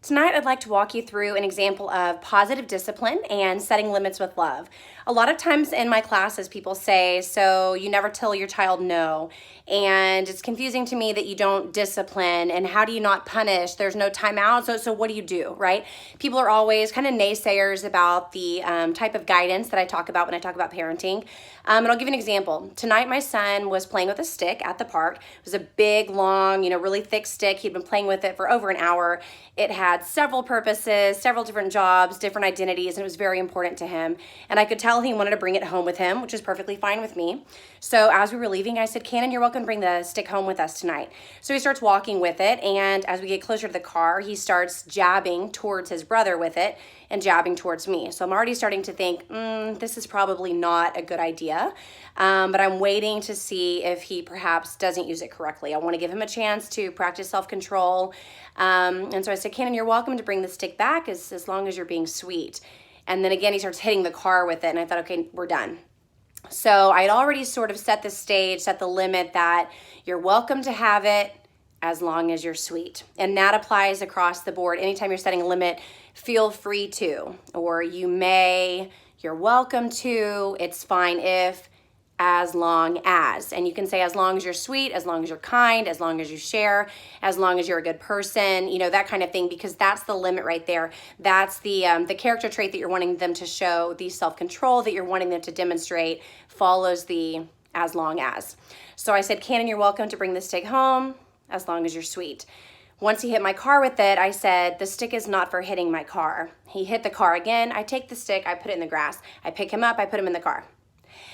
Tonight, I'd like to walk you through an example of positive discipline and setting limits with love. A lot of times in my classes, people say, so you never tell your child no. And it's confusing to me that you don't discipline, and how do you not punish? There's no timeout, so what do you do, right? People are always kind of naysayers about the type of guidance that I talk about when I talk about parenting. And I'll give you an example. Tonight, my son was playing with a stick at the park. It was a big, long, really thick stick. He'd been playing with it for over an hour. It had several purposes, several different jobs, different identities, and it was very important to him. And I could tell he wanted to bring it home with him, which is perfectly fine with me. So as we were leaving, I said, Cannon, you're welcome to bring the stick home with us tonight. So he starts walking with it, and as we get closer to the car, he starts jabbing towards his brother with it and jabbing towards me. So I'm already starting to think, this is probably not a good idea. But I'm waiting to see if he perhaps doesn't use it correctly. I want to give him a chance to practice self-control. And so I said, Cannon, you're welcome to bring the stick back as long as you're being sweet. And then again, he starts hitting the car with it, and I thought, okay, we're done. So I had already sort of set the stage, set the limit that you're welcome to have it as long as you're sweet. And that applies across the board. Anytime you're setting a limit, feel free to, or you may, you're welcome to, it's fine if, as long as. And you can say as long as you're sweet, as long as you're kind, as long as you share, as long as you're a good person, that kind of thing, because that's the limit right there. That's the character trait that you're wanting them to show, the self-control that you're wanting them to demonstrate follows the as long as. So I said, Cannon, you're welcome to bring the stick home as long as you're sweet. Once he hit my car with it, I said, the stick is not for hitting my car. He hit the car again. I take the stick, I put it in the grass. I pick him up, I put him in the car.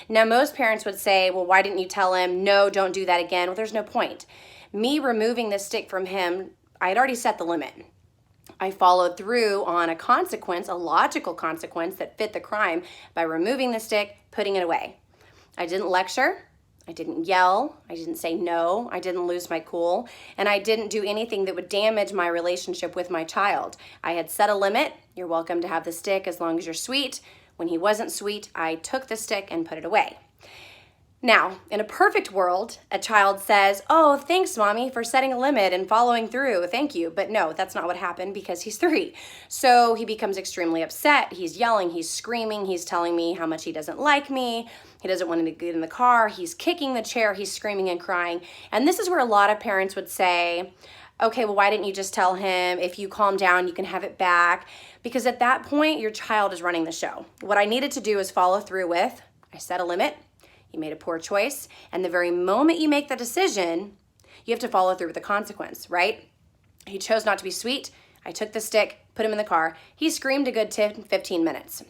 Now, most parents would say, well, why didn't you tell him, no, don't do that again? Well, there's no point. Me removing the stick from him, I had already set the limit. I followed through on a consequence, a logical consequence that fit the crime by removing the stick, putting it away. I didn't lecture. I didn't yell. I didn't say no. I didn't lose my cool. And I didn't do anything that would damage my relationship with my child. I had set a limit. You're welcome to have the stick as long as you're sweet. When he wasn't sweet, I took the stick and put it away. Now, in a perfect world, a child says, oh, thanks, Mommy, for setting a limit and following through. Thank you. But no, that's not what happened because he's 3. So he becomes extremely upset. He's yelling. He's screaming. He's telling me how much he doesn't like me. He doesn't want to get in the car. He's kicking the chair. He's screaming and crying. And this is where a lot of parents would say, okay, well, why didn't you just tell him if you calm down, you can have it back? Because at that point, your child is running the show. What I needed to do is follow through with, I set a limit, you made a poor choice, and the very moment you make the decision, you have to follow through with the consequence, right? He chose not to be sweet. I took the stick, put him in the car. He screamed a good 10, 15 minutes.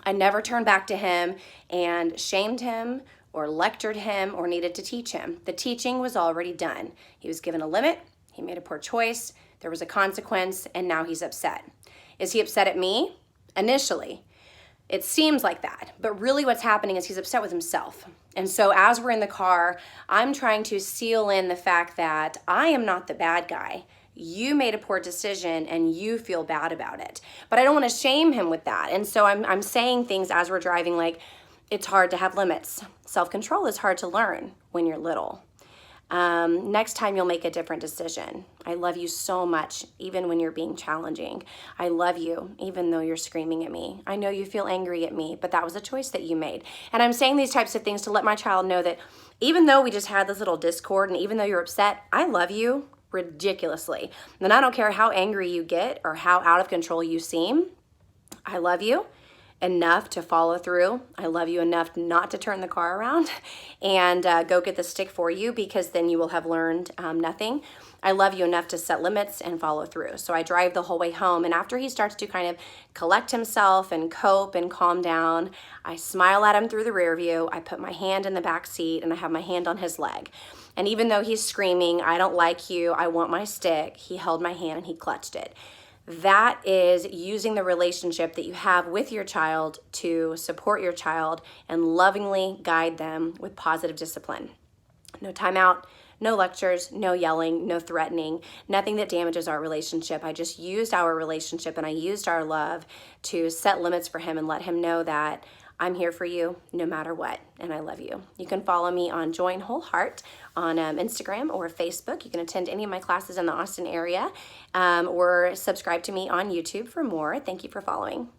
I never turned back to him and shamed him or lectured him or needed to teach him. The teaching was already done. He was given a limit. He made a poor choice. There was a consequence, and now he's upset. Is he upset at me? Initially, it seems like that, but really what's happening is he's upset with himself. And so as we're in the car, I'm trying to seal in the fact that I am not the bad guy. You made a poor decision and you feel bad about it. But I don't want to shame him with that. And so I'm saying things as we're driving like, it's hard to have limits. Self-control is hard to learn when you're little. Next time you'll make a different decision. I love you so much, even when you're being challenging. I love you, even though you're screaming at me. I know you feel angry at me, but that was a choice that you made. And I'm saying these types of things to let my child know that even though we just had this little discord and even though you're upset, I love you ridiculously. And I don't care how angry you get or how out of control you seem. I love you enough to follow through. I love you enough not to turn the car around and go get the stick for you, because then you will have learned nothing. I love you enough to set limits and follow through. So I drive the whole way home, and after he starts to kind of collect himself and cope and calm down, I smile at him through the rear view. I put my hand in the back seat and I have my hand on his leg. And even though he's screaming, I don't like you, I want my stick, he held my hand and he clutched it. That is using the relationship that you have with your child to support your child and lovingly guide them with positive discipline. No timeout, no lectures, no yelling, no threatening, nothing that damages our relationship. I just used our relationship and I used our love to set limits for him and let him know that I'm here for you no matter what, and I love you. You can follow me on Join Whole Heart on Instagram or Facebook. You can attend any of my classes in the Austin area, or subscribe to me on YouTube for more. Thank you for following.